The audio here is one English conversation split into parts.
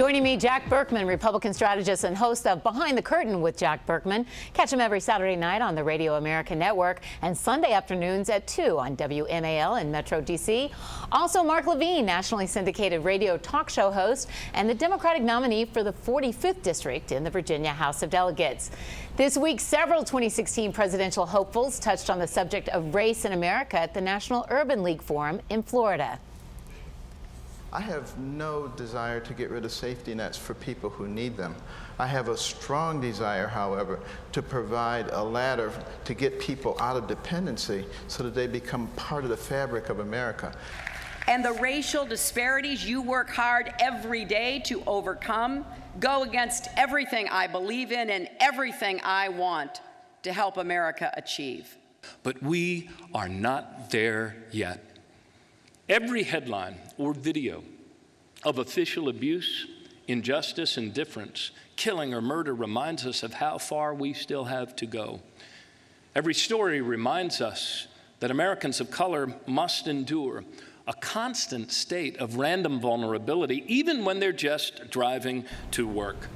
Joining me, Jack Berkman, Republican strategist and host of Behind the Curtain with Jack Berkman. Catch him every Saturday night on the Radio American Network and Sunday afternoons at 2 on WMAL in Metro D.C. Also, Mark Levine, nationally syndicated radio talk show host and the Democratic nominee for the 45th District in the Virginia House of Delegates. This week, several 2016 presidential hopefuls touched on the subject of race in America at the National Urban League Forum in Florida. I have no desire to get rid of safety nets for people who need them. I have a strong desire, however, to provide a ladder to get people out of dependency so that they become part of the fabric of America. And the racial disparities you work hard every day to overcome go against everything I believe in and everything I want to help America achieve. But we are not there yet. Every headline or video of official abuse, injustice, indifference, killing, or murder reminds us of how far we still have to go. Every story reminds us that Americans of color must endure a constant state of random vulnerability, even when they're just driving to work.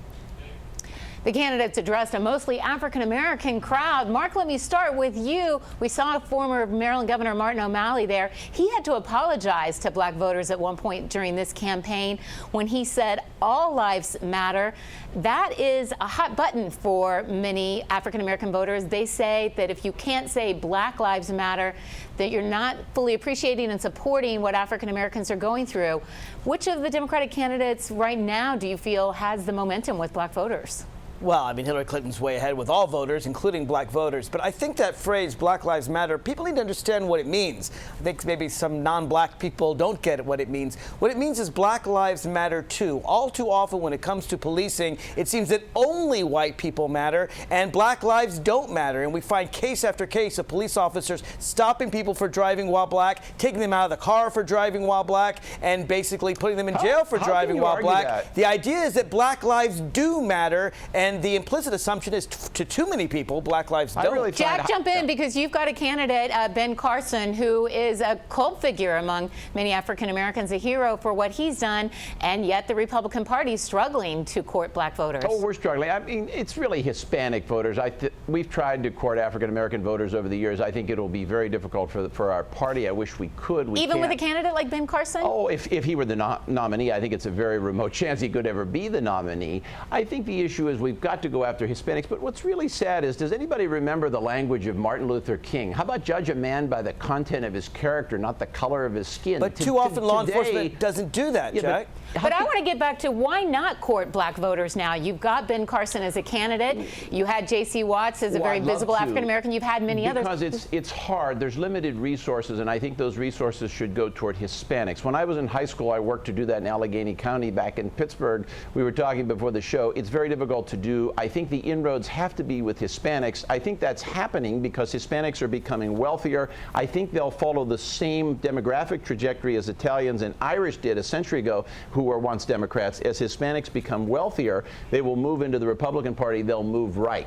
The candidates addressed a mostly African-American crowd. Mark, let me start with you. We saw former Maryland Governor Martin O'Malley there. He had to apologize to black voters at one point during this campaign when he said all lives matter. That is a hot button for many African-American voters. They say that if you can't say Black Lives Matter, that you're not fully appreciating and supporting what African-Americans are going through. Which of the Democratic candidates right now do you feel has the momentum with black voters? Well, I mean, Hillary Clinton's way ahead with all voters, including black voters. But I think that phrase, Black Lives Matter, people need to understand what it means. I think maybe some non-black people don't get what it means. What it means is Black Lives Matter too. All too often when it comes to policing, it seems that only white people matter and black lives don't matter. And we find case after case of police officers stopping people for driving while black, taking them out of the car for driving while black, and basically putting them in jail for driving while black. The idea is that black lives do matter, and the implicit assumption is to too many people, black lives don't. Really Jack, jump in because you've got a candidate, Ben Carson, who is a cult figure among many African Americans, a hero for what he's done, and yet the Republican Party is struggling to court black voters. Oh, we're struggling. I mean, it's really Hispanic voters. We've tried to court African American voters over the years. I think it'll be very difficult for our party. I wish we could. Even with a candidate like Ben Carson? Oh, if he were the nominee, I think it's a very remote chance he could ever be the nominee. I think the issue is we've got to go after Hispanics. But what's really sad is, does anybody remember the language of Martin Luther King? How about judge a man by the content of his character, not the color of his skin? But too often law enforcement doesn't do that, Jack. But I want to get back to why not court black voters now? You've got Ben Carson as a candidate. You had J.C. Watts as a very visible African American. You've had many others. Because it's hard. There's limited resources, and I think those resources should go toward Hispanics. When I was in high school, I worked to do that in Allegheny County back in Pittsburgh. We were talking before the show. It's very difficult to do. I think the inroads have to be with Hispanics. I think that's happening because Hispanics are becoming wealthier. I think they'll follow the same demographic trajectory as Italians and Irish did a century ago, who were once Democrats. As Hispanics become wealthier, they will move into the Republican Party. They'll move right.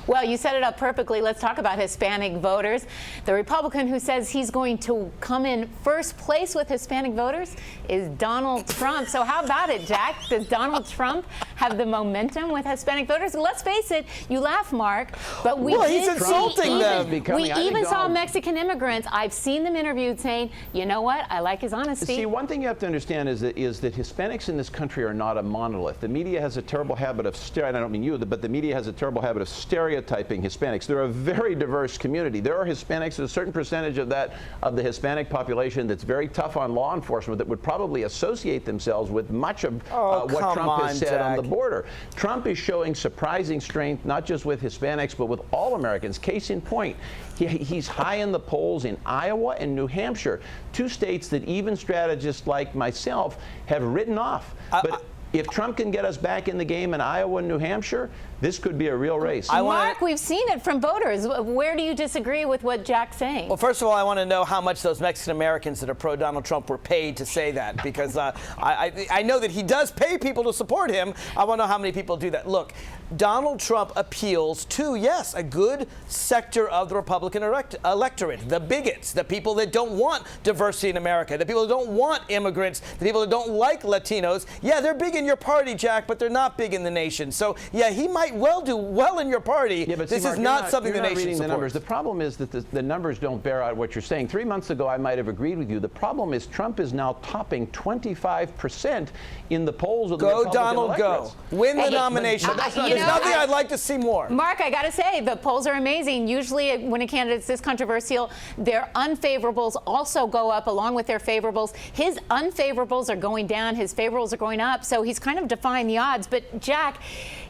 Well, you set it up perfectly. Let's talk about Hispanic voters. The Republican who says he's going to come in first place with Hispanic voters is Donald Trump. So how about it, Jack? Does Donald Trump have the momentum with Hispanic voters? Let's face it, you laugh, Mark, but he's insulting them. We even saw Mexican immigrants. I've seen them interviewed saying, you know what, I like his honesty. See, one thing you have to understand is that Hispanics in this country are not a monolith. The media has a terrible habit of I don't mean you, but the media has a terrible habit of stereotyping Hispanics. They're a very diverse community. There are Hispanics, a certain percentage of the Hispanic population that's very tough on law enforcement, that would probably associate themselves with much of what Trump has said on the border. Trump is showing surprising strength, not just with Hispanics, but with all Americans. Case in point, he's high in the polls in Iowa and New Hampshire, two states that even strategists like myself have written off. But if Trump can get us back in the game in Iowa and New Hampshire, This could be a real race. Mark, we've seen it from voters. Where do you disagree with what Jack's saying? Well, first of all, I want to know how much those Mexican Americans that are pro-Donald Trump were paid to say that, because I know that he does pay people to support him. I want to know how many people do that. Look, Donald Trump appeals to, yes, a good sector of the Republican electorate, the bigots, the people that don't want diversity in America, the people that don't want immigrants, the people that don't like Latinos. Yeah, they're big in your party, Jack, but they're not big in the nation. So, yeah, he might well do well in your party. Yeah, but this Mark, is not something the nation reading supports. the numbers. The problem is that the numbers don't bear out what you're saying. 3 months ago, I might have agreed with you. The problem is Trump is now topping 25% in the polls of the Republican Donald, electorates. go. Win the nomination. There's nothing I'd like to see more. Mark, I got to say, the polls are amazing. Usually when a candidate's this controversial, their unfavorables also go up along with their favorables. His unfavorables are going down. His favorables are going up. So he's kind of defying the odds. But, Jack,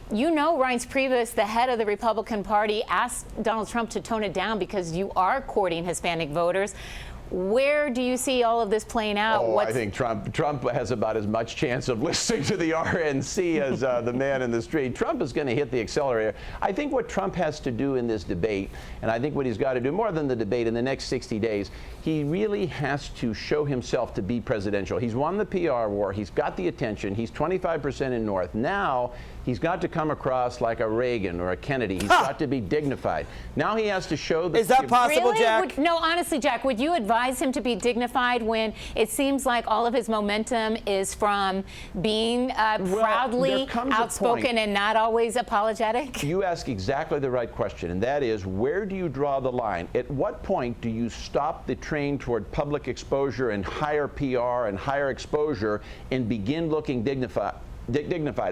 you know Reince Priebus, the head of the Republican Party, asked Donald Trump to tone it down because you are courting Hispanic voters. Where do you see all of this playing out? Oh, I think Trump has about as much chance of listening to the RNC as the man in the street. Trump is going to hit the accelerator. I think what Trump has to do in this debate, and I think what he's got to do more than the debate in the next 60 days, he really has to show himself to be presidential. He's won the PR war. He's got the attention. He's 25% in North. Now he's got to come across like a Reagan or a Kennedy. He's got to be dignified. Now he has to show that. Is that possible, really? Jack? No, honestly, Jack, would you advise him to be dignified when it seems like all of his momentum is from being proudly outspoken and not always apologetic? You ask exactly the right question, and that is, where do you draw the line? At what point do you stop the train toward public exposure and higher PR and higher exposure and begin looking dignified?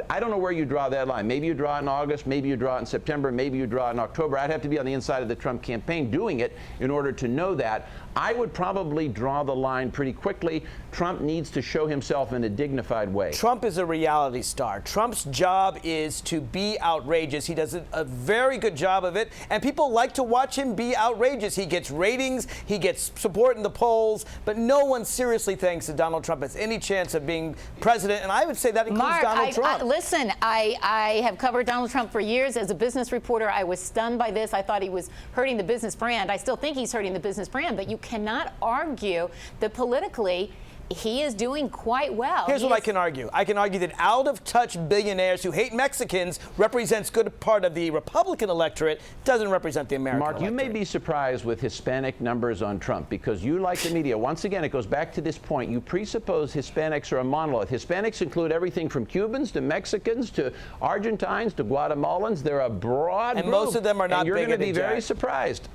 I don't know where you draw that line. Maybe you draw it in August, maybe you draw it in September, maybe you draw it in October. I'd have to be on the inside of the Trump campaign doing it in order to know that. I would probably draw the line pretty quickly. Trump needs to show himself in a dignified way. Trump is a reality star. Trump's job is to be outrageous. He does a very good job of it, and people like to watch him be outrageous. He gets ratings, he gets support in the polls, but no one seriously thinks that Donald Trump has any chance of being president, and I would say that includes Mark, Donald Trump. Listen, I have covered Donald Trump for years as a business reporter. I was stunned by this. I thought he was hurting the business brand. I still think he's hurting the business brand, but you cannot argue that politically he is doing quite well. Here's what I can argue. I can argue that out-of-touch billionaires who hate Mexicans represents good part of the Republican electorate, doesn't represent the American electorate. Mark, you may be surprised with Hispanic numbers on Trump because you, like the media, once again, it goes back to this point. You presuppose Hispanics are a monolith. Hispanics include everything from Cubans to Mexicans to Argentines to Guatemalans. They're a broad group. And most of them are not bigoted. You're going to be very Jack. surprised.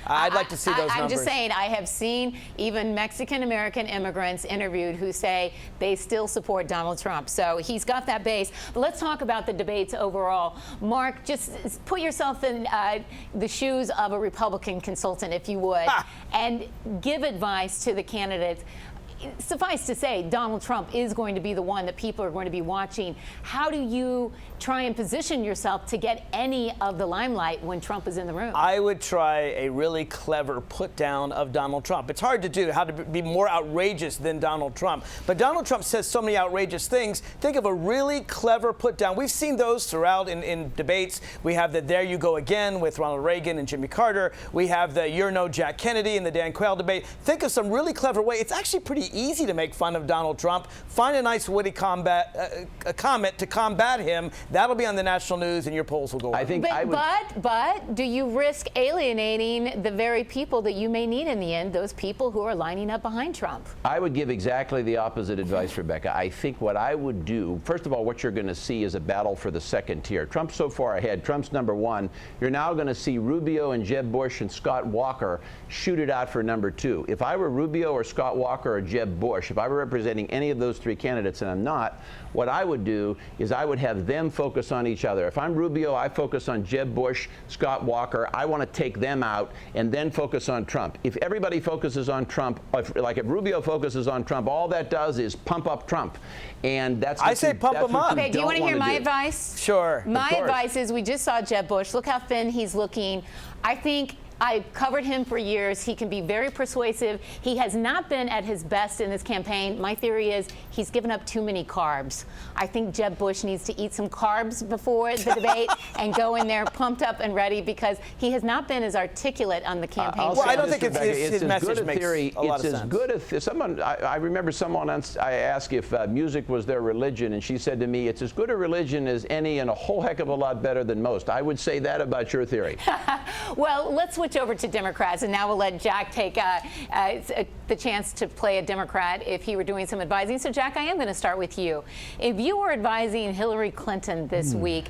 I'd like to see those numbers. I'm just saying, I have seen even Mexican-American immigrants interviewed who say they still support Donald Trump. So he's got that base. But let's talk about the debates overall. Mark, just put yourself in the shoes of a Republican consultant, if you would, and give advice to the candidates. Suffice to say, Donald Trump is going to be the one that people are going to be watching. How do you try and position yourself to get any of the limelight when Trump is in the room? I would try a really clever put down of Donald Trump. It's hard to do, how to be more outrageous than Donald Trump. But Donald Trump says so many outrageous things. Think of a really clever put down. We've seen those throughout in debates. We have the "There You Go Again" with Ronald Reagan and Jimmy Carter. We have the "You're No Jack Kennedy" in the Dan Quayle debate. Think of some really clever way. It's actually pretty easy to make fun of Donald Trump. Find a nice witty comment to combat him. That'll be on the national news, and your polls will go up. But do you risk alienating the very people that you may need in the end, those people who are lining up behind Trump? I would give exactly the opposite advice, Rebecca. I think what I would do, first of all, what you're going to see is a battle for the second tier. Trump's so far ahead. Trump's number one. You're now going to see Rubio and Jeb Bush and Scott Walker shoot it out for number two. If I were Rubio or Scott Walker or Jeb Bush, if I were representing any of those three candidates, and I'm not, what I would do is I would have them focus on each other. If I'm Rubio, I focus on Jeb Bush, Scott Walker. I want to take them out and then focus on Trump. If everybody focuses on Trump, if Rubio focuses on Trump, all that does is pump up Trump. And that's what I say pump him up. Okay, do you want to hear my advice? Sure. My advice is we just saw Jeb Bush. Look how thin he's looking. I think I've covered him for years. He can be very persuasive. He has not been at his best in this campaign. My theory is he's given up too many carbs. I think Jeb Bush needs to eat some carbs before the debate and go in there pumped up and ready, because he has not been as articulate on the campaign. Well, I don't think it's his as message good a makes theory. a lot It's of as sense. good if someone. I remember someone I asked if music was their religion, and she said to me, "It's as good a religion as any, and a whole heck of a lot better than most." I would say that about your theory. Well, let's switch over to Democrats, and now we'll let Jack take the chance to play a Democrat if he were doing some advising. So, Jack, I am going to start with you. If you were advising Hillary Clinton this week,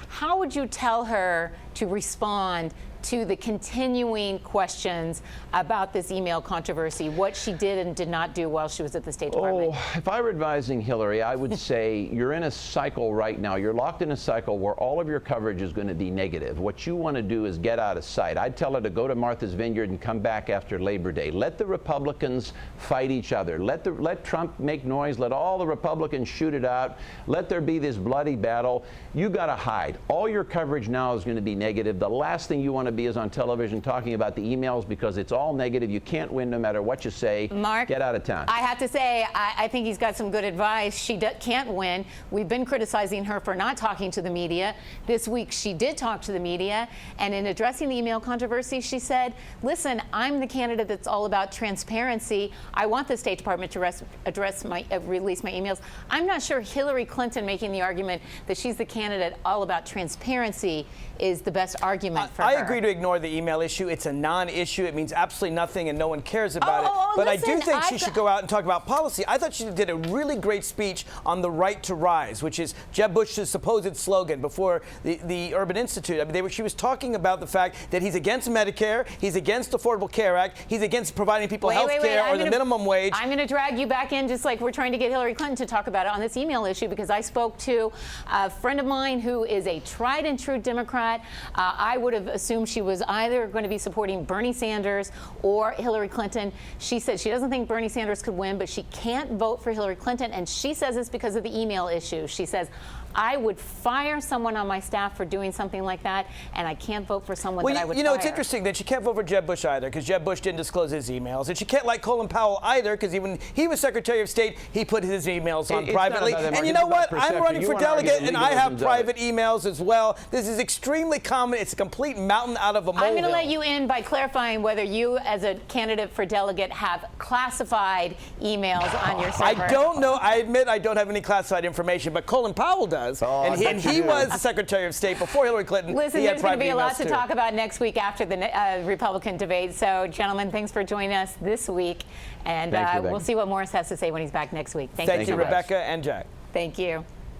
how would you tell her to respond to the continuing questions about this email controversy, what she did and did not do while she was at the State Department? Oh, if I were advising Hillary, I would say you're in a cycle right now. You're locked in a cycle where all of your coverage is going to be negative. What you want to do is get out of sight. I'd tell her to go to Martha's Vineyard and come back after Labor Day. Let the Republicans fight each other. Let Trump make noise. Let all the Republicans shoot it out. Let there be this bloody battle. You got to hide. All your coverage now is going to be negative. The last thing you want to be is on television talking about the emails, because it's all negative. You can't win no matter what you say. Mark, get out of town. I have to say, I think he's got some good advice. She can't win. We've been criticizing her for not talking to the media. This week she did talk to the media, and in addressing the email controversy, she said, listen, I'm the candidate that's all about transparency. I want the State Department to release my emails. I'm not sure Hillary Clinton making the argument that she's the candidate all about transparency is the best argument for her. I agree to ignore the email issue. It's a non-issue. It means absolutely nothing, and no one cares about it. But listen, I do think she should go out and talk about policy. I thought she did a really great speech on the right to rise, which is Jeb Bush's supposed slogan before the Urban Institute. I mean, she was talking about the fact that he's against Medicare, he's against the Affordable Care Act, he's against providing people health care or the minimum wage. I'm going to drag you back in, just like we're trying to get Hillary Clinton to talk about it on this email issue, because I spoke to a friend of mine who is a tried and true Democrat. I would have assumed she was either going to be supporting Bernie Sanders or Hillary Clinton. She said she doesn't think Bernie Sanders could win, but she can't vote for Hillary Clinton, and she says it's because of the email issue. She says, I would fire someone on my staff for doing something like that, and I can't vote for someone that I would fire. You know, it's interesting that she can't vote for Jeb Bush either, because Jeb Bush didn't disclose his emails, and she can't like Colin Powell either, because when he was Secretary of State, he put his emails on privately. And you know what? I'm running for delegate, and I have private emails as well. This is extremely common. It's a complete mountain out of a molehill. I'm going to let you in by clarifying whether you, as a candidate for delegate, have classified emails on your server. I don't know. I admit I don't have any classified information, but Colin Powell does. And he was the Secretary of State before Hillary Clinton. Listen, there's going to be a lot to too. talk about next week after the Republican debate. So, gentlemen, thanks for joining us this week. And we'll see what Morris has to say when he's back next week. Thank you so much. Rebecca and Jack. Thank you.